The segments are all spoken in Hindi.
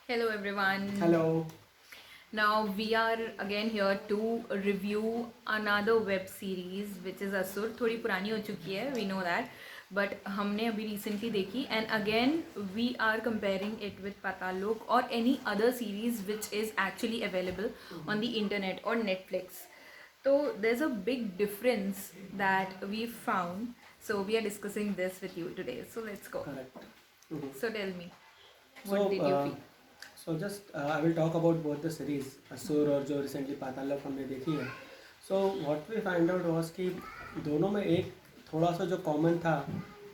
Hello everyone. Hello. Now we are again here to review another web series which is Asur. थोड़ी पुरानी हो चुकी है, we know that, but हमने अभी recently देखी and again we are comparing it with Patal Lok or any other series which is actually available on the internet or Netflix. So there's a big difference that we found. So we are discussing this with you today. So let's go. Correct. Mhm. So tell me, So, what did you feel? just I will talk about both the series असुर और जो रिसेंटली पाताल लोक हमने देखी है. So what we find out was कि दोनों में एक थोड़ा सा जो कॉमन था,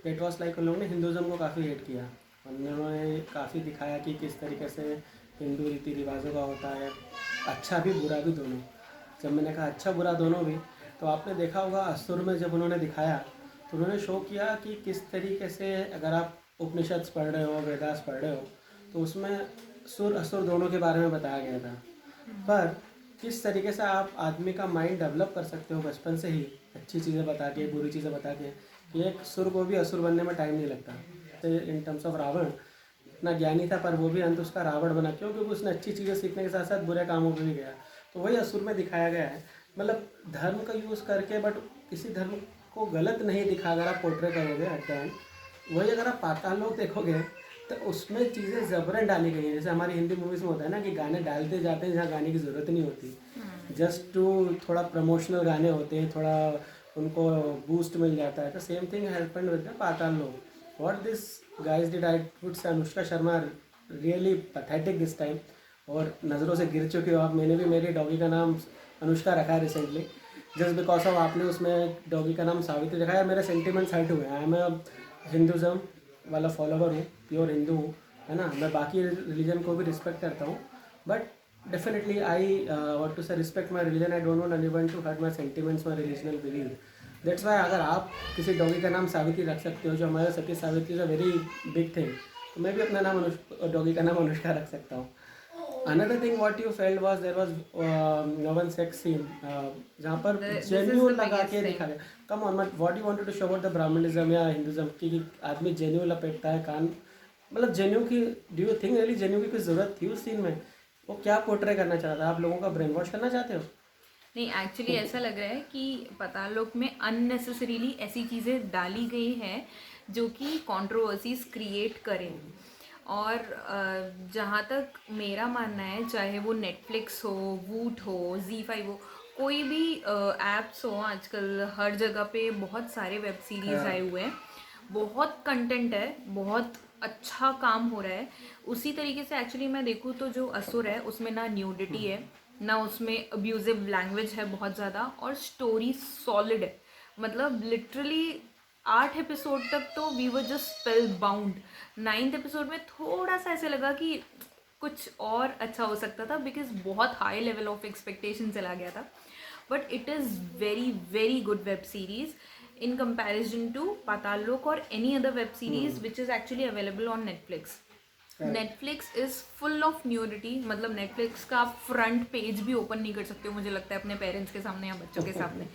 दैट वाज लाइक उन लोगों ने हिंदुज़म को काफ़ी हेट किया. उन्होंने काफ़ी दिखाया कि किस तरीके से हिंदू रीति रिवाजों का होता है, अच्छा भी बुरा भी दोनों. जब मैंने कहा अच्छा बुरा दोनों भी, तो आपने देखा होगा असुर में जब उन्होंने दिखाया तो उन्होंने शो किया कि किस तरीके से अगर आप उपनिषद पढ़ रहे हो, वेदास पढ़ रहे हो, तो उसमें सुर असुर दोनों के बारे में बताया गया था. पर किस तरीके से आप आदमी का माइंड डेवलप कर सकते हो बचपन से ही, अच्छी चीज़ें बता के बुरी चीज़ें बता के, कि एक सुर को भी असुर बनने में टाइम नहीं लगता. तो इन टर्म्स ऑफ रावण इतना ज्ञानी था पर वो भी अंत उसका रावण बना, क्यों? क्योंकि उसने अच्छी चीज़ें सीखने के साथ साथ बुरे कामों पर भी गया. तो वही असुर में दिखाया गया है. मतलब धर्म का यूज़ करके, बट किसी धर्म को गलत नहीं दिखा अगर आप पोर्ट्रे करोगे एट द एंड. वही अगर आप पाताल लोक देखोगे तो उसमें चीज़ें ज़बरन डाली गई हैं. जैसे हमारी हिंदी मूवीज़ में होता है ना कि गाने डालते जाते हैं जहाँ गाने की ज़रूरत नहीं होती, जस्ट टू थोड़ा प्रमोशनल गाने होते हैं, थोड़ा उनको बूस्ट मिल जाता है. तो same thing happened with the Paatal Lok. What this guys did, I would say Anushka Sharma really pathetic this time. और नज़रों से गिर चुके हो आप. मैंने भी मेरी डॉगी का नाम अनुष्का रखा है रिसेंटली, जस्ट बिकॉज ऑफ आपने उसमें डॉगी का नाम सावित्री रखा है. मेरे सेंटिमेंट्स हर्ट हुए हैं. आई एम हिंदुज़म वाला फॉलोवर हूँ, प्योर हिंदू हूँ, है ना. मैं बाकी रिलीजन को भी रिस्पेक्ट करता हूँ, but definitely I want to say respect my religion. I don't want anyone to hurt my sentiments, my religional believe. That's why अगर आप किसी डॉगी का नाम सावित्री रख सकते हो, जो हमारे Sati Savitri is a very big thing, तो मैं भी अपना नाम डॉगी का नाम अनुष्का रख सकता हूँ. Another thing what you felt was there was no one sex scene जहाँ पर This is genuine the लगा biggest के thing. दिखा गया. Come on, but what you wanted to show about the Brahmanism या Hinduism कि आदमी genuine लपेटता है कान, मतलब genuine की, do you think really genuine की कोई ज़रूरत थी उस सीन में? वो क्या पोर्ट्रे करना चाह रहा था? आप लोगों का ब्रेन वॉश करना चाहते हो? नहीं, एक्चुअली ऐसा लग रहा है कि पाताल लोक में अननेसेसरीली ऐसी चीज़ें डाली गई हैं जो कि कंट्रोवर्सीज क्रिएट करें. और जहाँ तक मेरा मानना है, चाहे वो नेटफ्लिक्स हो, वूट हो, Z5 हो, कोई भी ऐप्स हो, आजकल हर जगह पे बहुत सारे वेब सीरीज़ आए हुए हैं, बहुत कंटेंट है, बहुत अच्छा काम हो रहा है. उसी तरीके से एक्चुअली मैं देखूँ तो जो असुर है उसमें ना न्यूडिटी है, ना उसमें अब्यूजिव लैंग्वेज है बहुत ज़्यादा, और स्टोरी सॉलिड है. मतलब लिटरली 8 एपिसोड तक तो we were just spellbound. 9th episode में थोड़ा सा ऐसे लगा कि कुछ और अच्छा हो सकता था, बिकॉज बहुत हाई लेवल ऑफ एक्सपेक्टेशन चला गया था. But it is very very good web series in comparison to Patal Lok or any other web series which is actually available on Netflix. Netflix is full of nudity. मतलब नेटफ्लिक्स का आप फ्रंट पेज भी ओपन नहीं कर सकते हो, मुझे लगता है, अपने पेरेंट्स के सामने या बच्चों के सामने,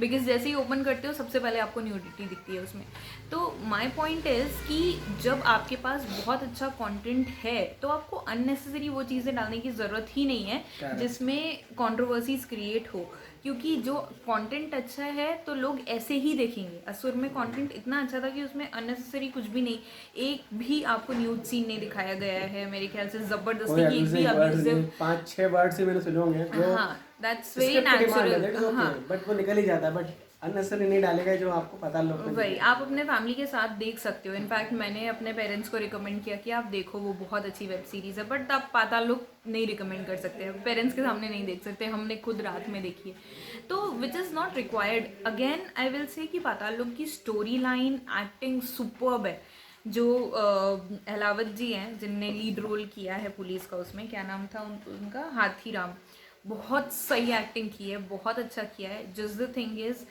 बिकॉज जैसे ही ओपन करते हो सबसे पहले आपको न्यूडिटी दिखती है उसमें. तो माई पॉइंट इज़ कि जब आपके पास बहुत अच्छा कंटेंट है तो आपको अननेसेसरी वो चीज़ें डालने की ज़रूरत ही नहीं है जिसमें कंट्रोवर्सीज क्रिएट हो, क्योंकि जो कंटेंट अच्छा है तो लोग ऐसे ही देखेंगे. असुर में कंटेंट इतना अच्छा था कि उसमें अननेसेसरी कुछ भी नहीं, एक भी आपको न्यूड सीन नहीं दिखाया गया है मेरे ख्याल से जबरदस्ती की, एक भी अब्यूजिव. 5-6 वर्ड्स ही मैंने सुने होंगे जो हाँ, दैट्स वेरी स्क्रिप्ट डिमांड है, दैट इज नेचुरल. ओके, हाँ, बट वो निकल ही जाता है. बट अननेसेसरी नहीं डाले गए जो आपको पता लोग में वही दिखे. आप अपने फैमिली के साथ देख सकते हो. इनफैक्ट मैंने अपने पेरेंट्स को रिकमेंड किया कि आप देखो, वो बहुत अच्छी वेब सीरीज़ है, बट आप पाताल लोक नहीं रिकमेंड कर सकते, पेरेंट्स के सामने नहीं देख सकते. हमने खुद रात में देखी है, तो which is not required. Again I will say कि पाताल लोक की स्टोरी लाइन, एक्टिंग सुपर्ब है. जो अहलावत जी हैं जिनने लीड रोल किया है पुलिस का, उसमें क्या नाम था उनका, हाथीराम, बहुत सही एक्टिंग की है, बहुत अच्छा किया है. जस्ट द थिंग इज,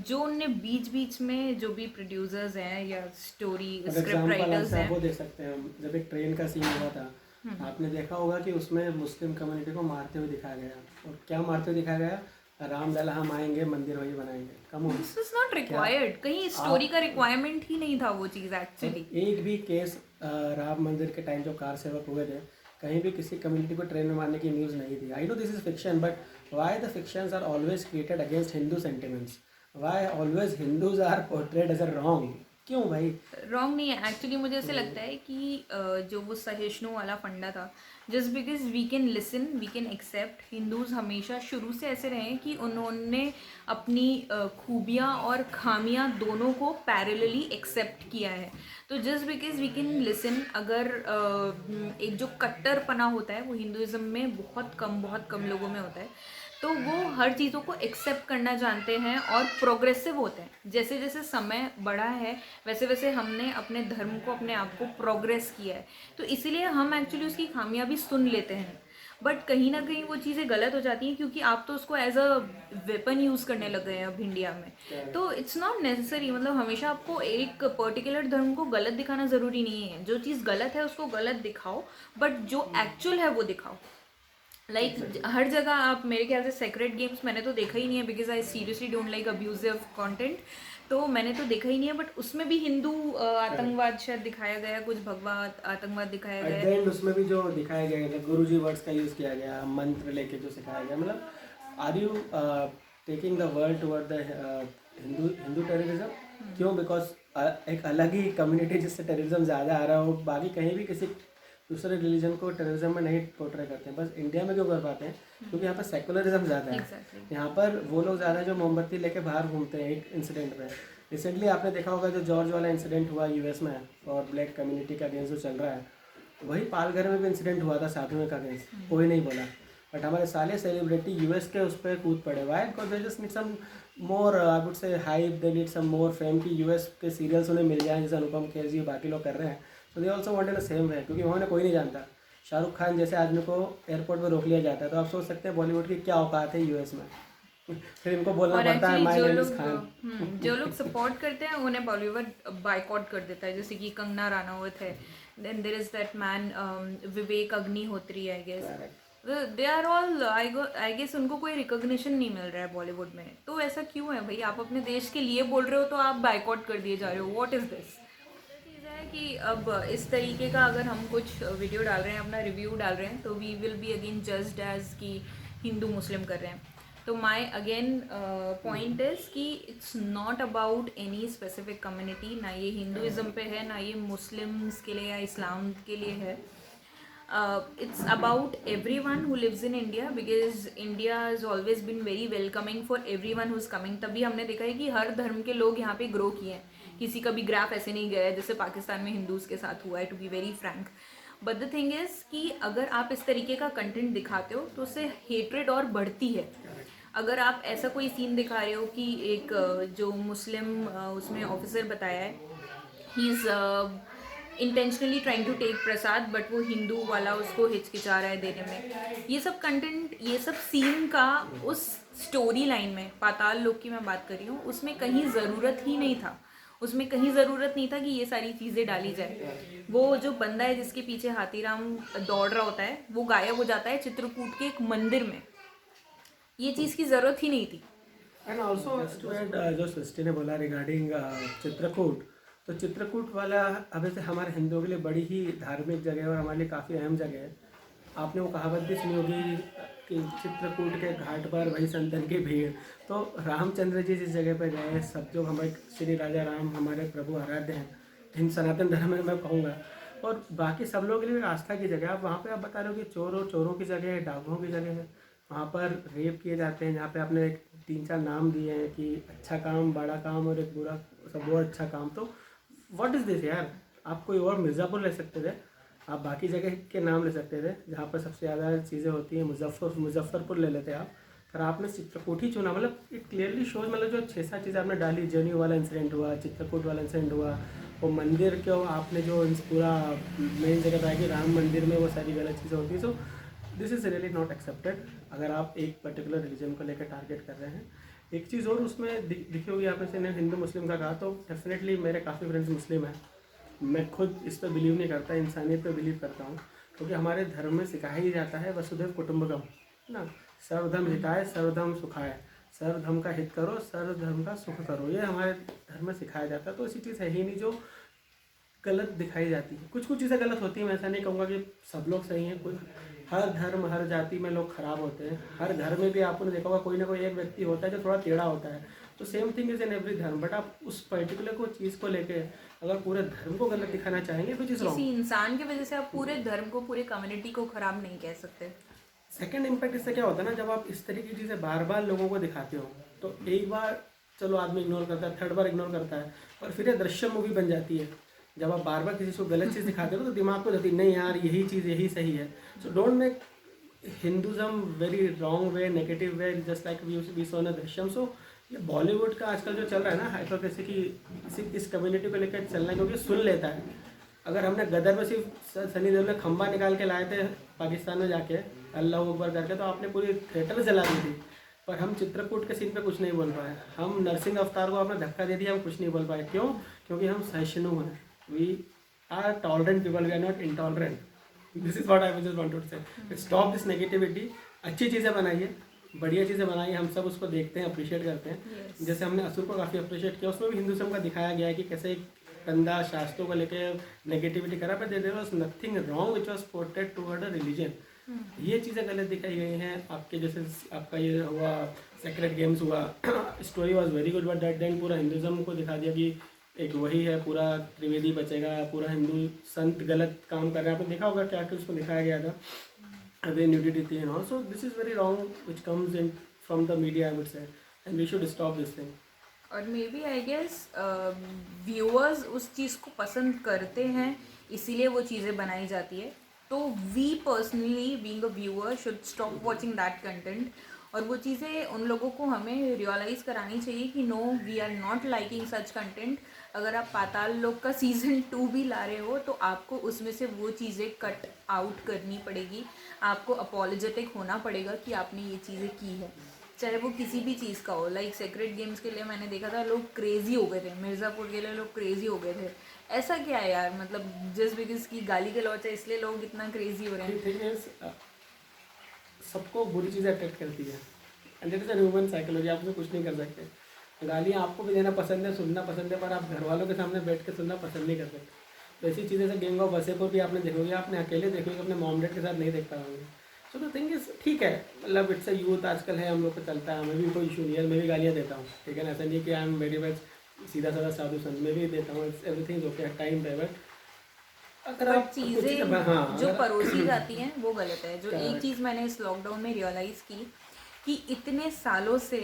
जो उनने बीच बीच में जो भी प्रोड्यूसर्स हैं या स्टोरी स्क्रिप्ट एग्जाम्पल राइटर्स आप हैं. वो देख सकते हैं हम. जब एक ट्रेन का सीन हुआ था, आपने देखा होगा कि उसमें मुस्लिम कम्युनिटी को मारते हुए दिखाया गया. और क्या मारते हुए दिखाया गया? रामलला हम आएंगे, मंदिर वही बनाएंगे. Come on, this is not required. कहीं स्टोरी का रिक्वायरमेंट ही नहीं था वो चीज़ एक्चुअली. एक भी केस राम मंदिर के टाइम जो कार सेवक हुए थे, कहीं भी किसी कम्युनिटी को ट्रेन में मारने की न्यूज़ नहीं थी. I know this is fiction, but why the fictions are always created against Hindu sentiments? Why always Hindus are portrayed as a wrong? क्यों भाई? रॉन्ग नहीं है एक्चुअली. मुझे ऐसे लगता है कि जो वो सहिष्णु वाला फंडा था, just because we can listen, we can accept. Hindus हमेशा शुरू से ऐसे रहे हैं कि उन्होंने अपनी खूबियाँ और खामियाँ दोनों को पैरेलली एक्सेप्ट किया है. तो just because we can listen, अगर एक जो कट्टरपना होता है वो हिंदुज़म में बहुत कम लोगों में होता है, तो वो हर चीज़ों को एक्सेप्ट करना जानते हैं और प्रोग्रेसिव होते हैं. जैसे जैसे समय बढ़ा है वैसे वैसे हमने अपने धर्म को, अपने आप को प्रोग्रेस किया है, तो इसीलिए हम एक्चुअली उसकी खामियां भी सुन लेते हैं. बट कहीं ना कहीं वो चीज़ें गलत हो जाती हैं क्योंकि आप तो उसको एज अ वेपन यूज़ करने लग गए हैं अब इंडिया में. तो इट्स नॉट नेसेसरी. मतलब हमेशा आपको एक पर्टिकुलर धर्म को गलत दिखाना ज़रूरी नहीं है. जो चीज़ गलत है उसको गलत दिखाओ, बट जो एक्चुअल है वो दिखाओ. हर जगह आप, मेरे ख्याल से सेक्रेट गेम्स मैंने तो देखा ही नहीं है, because I seriously don't like abusive content. तो मैंने तो देखा ही नहीं है, बट उसमें भी हिंदू आतंकवाद शायद दिखाया गया, कुछ भगवा आतंकवाद दिखाया एट द गया. एंड उसमें भी जो दिखाया गया था, गुरुजी वर्ड्स का यूज़ किया गया, मंत्र लेके जो सिखाया गया. मतलब are you taking the world toward the Hindu Hindu terrorism? क्यों? बिकॉज एक अलग ही कम्युनिटी जिससे टेररिज्म ज़्यादा आ रहा हो, बाकी कहीं भी किसी दूसरे रिलीजन को टेररिज्म में नहीं पोर्ट्रे करते हैं. बस इंडिया में क्यों कर पाते हैं? क्योंकि यहाँ पर सेकुलरिज्म ज़्यादा है. Exactly. यहाँ पर वो लोग ज़्यादा जो मोमबत्ती लेके बाहर घूमते हैं. एक इंसिडेंट में रिसेंटली आपने देखा होगा जो जॉर्ज वाला इंसिडेंट हुआ यूएस में और ब्लैक कम्युनिटी का अगेंस्ट जो चल रहा है, वही पालघर में भी इंसिडेंट हुआ था साधुओं का अगेंस्ट. कोई नहीं बोला, बट हमारे सारे सेलिब्रिटी यूएस के उस पर कूद पड़े. Why? Because they just need some more, I would say hype, they need some more fame कि यूएस के सीरियल्स उन्हें मिल जाए जैसे अनुपम खेर जी बाकी लोग कर रहे हैं. तो they also want in the same way, क्योंकि वहाँ कोई नहीं जानता. शाहरुख खान जैसे आदमी को एयरपोर्ट पर रोक लिया जाता है, तो आप सोच सकते हैं बॉलीवुड की क्या औकात है यूएस में. फिर इनको बोलना और पड़ता है एक्चुअली माय जो नेम लोग इज खान. जो लोग सपोर्ट करते हैं उन्हें बॉलीवुड बाइकआउट कर देता है, जैसे कि कंगना रानावत है. Then there is that man Vivek Agnihotri, I guess. They are all, I guess उनको कोई रिकॉग्निशन नहीं मिल रहा है बॉलीवुड में. तो ऐसा क्यों है भाई? आप अपने देश के लिए बोल रहे हो तो आप बाइकआउट कर दिए जा रहे हो. What is this? चीज़ है कि अब इस तरीके का अगर हम कुछ वीडियो डाल रहे हैं, अपना रिव्यू डाल रहे हैं, तो we will be again judged as कि हिंदू मुस्लिम कर रहे हैं. तो माई अगेन पॉइंट इज़ कि it's not about any specific community. ना ये हिंदुज़म पे है, ना ये मुस्लिम्स के लिए या इस्लाम के लिए है. It's about everyone who lives in India, because India has always been very welcoming for everyone who's coming. तभी हमने देखा है कि हर धर्म के लोग यहाँ पे ग्रो किए हैं. किसी का भी ग्राफ ऐसे नहीं गया है जैसे पाकिस्तान में हिंदूज़ के साथ हुआ है, to be very frank. But the thing is कि अगर आप इस तरीके का कंटेंट दिखाते हो तो उससे हेट्रेड और बढ़ती है. अगर आप ऐसा कोई सीन दिखा रहे हो कि एक जो मुस्लिम उसमें ऑफिसर बताया है, he is intentionally trying to take prasad, but वो हिंदू वाला उसको हिचकिचा रहा है देने में. ये सब कंटेंट, ये सब सीन का उस स्टोरी लाइन में, पाताल लोक की मैं बात कर रही हूँ, उसमें कहीं ज़रूरत ही नहीं था. उसमें कहीं ज़रूरत नहीं था कि ये सारी चीज़ें डाली जाए. वो जो बंदा है जिसके पीछे हाथीराम दौड़ रहा होता है, वो गायब हो जाता है चित्रकूट के एक मंदिर में. ये चीज़ की ज़रूरत ही नहीं थी. एंड ऑल्सो जो सृष्टि ने बोला रिगार्डिंग चित्रकूट, तो चित्रकूट वाला अब से हमारे हिंदुओं के लिए बड़ी ही धार्मिक जगह है और हमारे लिए काफ़ी अहम जगह है. आपने वो कहावत भी सुनी होगी कि चित्रकूट के घाट पर वही संतन की भीड़. तो रामचंद्र जी जिस जगह पर गए, सब जो हमारे श्री राजा राम हमारे प्रभु आराध्य हैं हिंद सनातन धर्म में, मैं कहूँगा, और बाकी सब लोगों के लिए आस्था की जगह. आप वहाँ पे आप बता रहे हो कि चोरों की जगह है, डाकुओं की जगह है. वहाँ पर रेप किए जाते हैं, जहाँ पे आपने 3-4 नाम दिए हैं कि अच्छा काम, बड़ा काम और एक बुरा, सब और अच्छा काम. तो व्हाट इज़ दिस यार? आप कोई और मिर्ज़ापुर ले सकते थे, आप बाकी जगह के नाम ले सकते थे जहाँ पर सबसे ज़्यादा चीज़ें होती हैं. मुजफ्फरपुर ले लेते आप, पर आपने चित्रकूट ही चुना. मतलब इट क्लियरली शोज, मतलब जो 6-7 चीज़ें आपने डाली, जेएनयू वाला इंसिडेंट हुआ, चित्रकूट वाला इंसिडेंट हुआ, वो मंदिर क्यों आपने जो पूरा मेन जगह बताया कि राम मंदिर में वो सारी गलत चीज़ें होती हैं. सो this is really not accepted अगर आप एक पर्टिकुलर रिलीजन को लेकर टारगेट कर रहे हैं. एक चीज़ और उसमें दिखी होगी, आपने से हिंदू मुस्लिम का कहा, तो डेफिनेटली मेरे काफ़ी फ्रेंड्स मुस्लिम हैं. मैं खुद इस पर बिलीव नहीं करता, इंसानियत पर बिलीव करता हूँ, क्योंकि हमारे धर्म में सिखाया ही जाता है वसुधैव कुटुंबकम ना. सर्वधर्म हिताय सर्वधर्म सुखाय, सर्वधर्म का हित करो, सर्वधर्म का सुख करो. ये हमारे धर्म में सिखाया जाता है. तो ऐसी चीज़ है ही नहीं जो गलत दिखाई जाती है। कुछ कुछ चीज़ें गलत होती हैं, मैं ऐसा नहीं कहूँगा कि सब लोग सही हैं। कोई हर धर्म हर जाति में लोग खराब होते हैं। हर घर में भी आपने देखा होगा कोई ना कोई एक व्यक्ति होता है जो थोड़ा टेढ़ा होता है। तो same thing is in every धर्म, बट आप उस पर्टिकुलर को चीज़ को लेके अगर पूरे धर्म को गलत दिखाना चाहेंगे विच इज़ रॉन्ग। किसी इंसान की वजह से आप पूरे धर्म को, पूरे कम्युनिटी को खराब नहीं कह सकते। सेकंड इम्पैक्ट इससे क्या होता है ना, जब आप इस तरह की चीज़ें बार बार लोगों को दिखाते हो तो एक बार चलो आदमी इग्नोर करता है, थर्ड बार इग्नोर करता है, और फिर ये दृश्य मूवी बन जाती है। जब आप बार बार किसी को गलत चीज़ दिखाते हो तो दिमाग को जाती है नहीं यार यही चीज़ यही सही है। So don't make Hinduism very wrong way, negative way, just like we saw न दृश्यम। सो ये बॉलीवुड का आजकल जो चल रहा है ना हाइपोक्रेसी की, इस कम्युनिटी को लेकर चलना है क्योंकि सुन लेता है। अगर हमने गदर में सिर्फ सनी देओल ने खंबा निकाल के लाए थे पाकिस्तान में जाके अल्लाह अकबर करके, तो आपने पूरी थिएटर जला दी थी। पर हम चित्रकूट के सीन पे कुछ नहीं बोल पाए। हम नरसिंह अवतार को आपने धक्का दे दिया, हम कुछ नहीं बोल पाए। क्यों? क्योंकि हम सहिष्णु हैं। We are tolerant people, we are not intolerant. This is what I just wanted to say. Stop this negativity. अच्छी चीज़ें बनाइए, बढ़िया चीज़ें बनाइए, हम सब उसको देखते हैं, अप्रिशिएट करते हैं। जैसे हमने असुर को काफ़ी अप्रिशिएट किया, उसमें भी हिंदुज़म का दिखाया गया है कि कैसे एक कंधा शास्त्रों को लेके नेगेटिविटी करा, पर there was nothing wrong which was portrayed toward a religion. ये चीज़ें गलत दिखाई गई हैं। आपके जैसे आपका ये हुआ सेक्रेट गेम्स हुआ, story was very good, but that then पूरा हिंदुज़म को दिखा दिया कि एक वही है, पूरा त्रिवेदी बचेगा, पूरा हिंदू संत गलत काम कर रहे हैं। आपने देखा होगा क्या क्या उसको दिखाया गया था, वे न्यूडिटी थी and all. So this is very wrong which comes in from the media I would say, and we should stop this thing. और maybe I guess viewers उस चीज़ को पसंद करते हैं, इसीलिए वो चीज़ें बनाई जाती है। तो we personally being a viewer should stop watching that content, और वो चीज़ें उन लोगों को हमें रियलाइज़ करानी चाहिए कि no, we are not liking such content. अगर आप पाताल लोक का सीज़न 2 भी ला रहे हो तो आपको उसमें से वो चीज़ें कट आउट करनी पड़ेगी। आपको अपॉलोजेटिक होना पड़ेगा कि आपने ये चीज़ें की है, चाहे वो किसी भी चीज़ का हो। लाइक सेक्रेट गेम्स के लिए मैंने देखा था लोग क्रेजी हो गए थे, मिर्ज़ापुर के लिए लोग क्रेजी हो गए थे। ऐसा क्या है यार, मतलब जस्ट बिकॉज की गाली गलौच है इसलिए लोग इतना क्रेजी हो रहे हैं। थिंग इज सबको बुरी चीज़ें अट्रैक्ट करती है, and this is a human psychology. आप उसमें कुछ नहीं कर सकते। गालियाँ आपको भी देना पसंद है, सुनना पसंद है, पर आप घर वालों के सामने बैठ के सुनना पसंद नहीं कर सकते। तो ऐसी चीज़ें से गैंग ऑफ वसेपुर भी आपने देखोगे, आपने अकेले देखोगे, अपने मॉम डैड के साथ नहीं देख पाओगे। सो द थिंग इज ठीक है, मतलब इट्स अ यूथ आजकल है, हम लोग को चलता है, हमें भी कोई इशू नहीं है, मैं भी गालियाँ देता हूँ, ठीक है ना। ऐसा नहीं कि आई एम वेरी मच सीधा साधा साधु संत, मैं भी देता हूँ, इट्स एवरीथिंग ओके टाइम पे। बट अगर बट आप चीज़ें हाँ, जो अगर परोसी जाती हैं वो गलत है। जो एक Correct. चीज़ मैंने इस लॉकडाउन में रियलाइज़ की कि इतने सालों से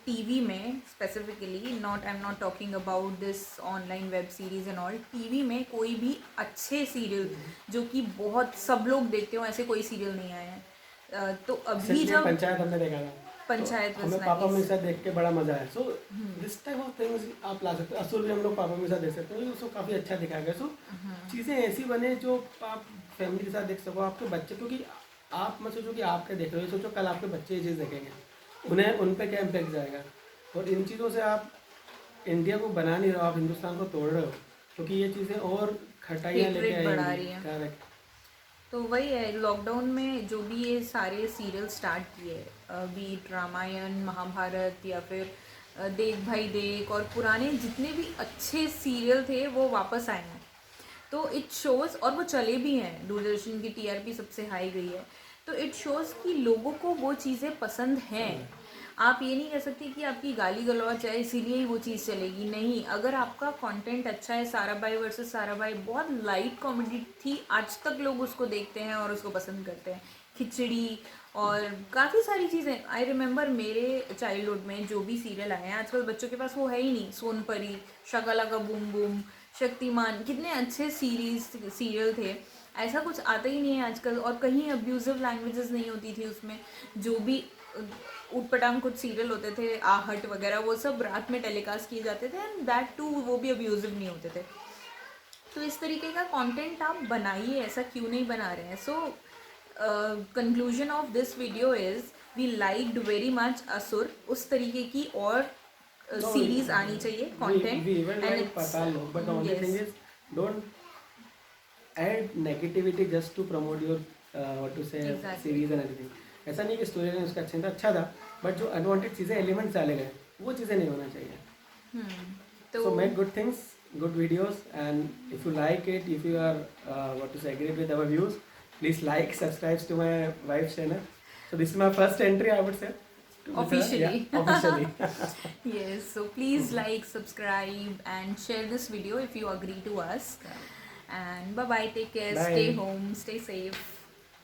टीवी में specifically, not I am not talking about this online web series and all, TV में कोई भी अच्छे सीरियल जो कि बहुत सब लोग देखते हो ऐसे कोई सीरियल नहीं आए हैं। तो अभी इसलिए जब पंचायत हमने देखा था, पंचायत तो was हमें पापा nice. मेरे साथ देख के बड़ा मजा आया। So this type of things आप ला सकते हो। असुर भी हम लोग पापा मेरे साथ देख सकते हो, उसको काफ़ी अच्छा दिखाया गया। सो चीज़ें ऐसी बने जो आप फैमिली के साथ देख सको, आपके बच्चे, क्योंकि आप मत सोचो कि आपके देख रहे हो, सोचो कल आपके बच्चे ये चीज़ देखेंगे, उन्हें उन पर क्या इम्पेक्ट जाएगा। और इन चीज़ों से आप इंडिया को बना नहीं रहे हो, आप हिंदुस्तान को तोड़ रहे हो, क्योंकि ये चीज़ें और खटाइयाँ लेके Hatred बढ़ा आएंगी। रही हैं। करेक्ट। तो वही है, लॉकडाउन में जो भी ये सारे सीरियल स्टार्ट किए, बीट रामायण, महाभारत, या फिर देख भाई देख, और पुराने जितने भी अच्छे सीरियल थे वो वापस आए हैं। तो इट शोज़, और वो चले भी हैं, दूरदर्शन की टीआरपी सबसे हाई गई है। तो इट शोज़ कि लोगों को वो चीज़ें पसंद हैं। आप ये नहीं कह सकते कि आपकी गाली गलौच है इसीलिए ही वो चीज़ चलेगी, नहीं। अगर आपका कंटेंट अच्छा है, साराभाई वर्सेस साराभाई बहुत लाइट कॉमेडी थी, आज तक लोग उसको देखते हैं और उसको पसंद करते हैं। खिचड़ी और काफ़ी सारी चीज़ें, आई रिमेंबर मेरे चाइल्डहुड में जो भी सीरियल आए हैं, आजकल बच्चों के पास वो है ही नहीं। सोनपरी, शकालाका बूम बूम, शक्तिमान, कितने अच्छे सीरियल थे। ऐसा कुछ आता ही नहीं है आजकल, और कहीं अब्यूजिव लैंग्वेजेस नहीं होती थी उसमें। जो भी ऊटपटांग कुछ सीरियल होते थे, आहट वगैरह, वो सब रात में टेलीकास्ट किए जाते थे, एंड दैट टू वो भी अब्यूजिव नहीं होते थे। तो इस तरीके का कंटेंट आप बनाइए, ऐसा क्यों नहीं बना रहे हैं। So conclusion of this video is we liked very much Asur. उस तरीके की और सीरीज आनी चाहिए content, we even and like Patal Lok, but the only thing is don't add negativity just to promote your what to say Exactly. series and everything. ऐसा नहीं कि स्टोरी लाइन उसका अच्छा था, बट जो अनवांटेड चीज़ें एलिमेंट्स डाले गए वो चीज़ें नहीं होना चाहिए। तो so make good things, good videos, and if you like it, if you are what to say, agree with our views, please like, subscribe to my wife's channel. So this is my first entry, I would say. with her. Officially. Yeah, officially. Yes, so please like, subscribe, and share this video if you agree to us. And bye bye, take care, Bye. stay home, stay safe.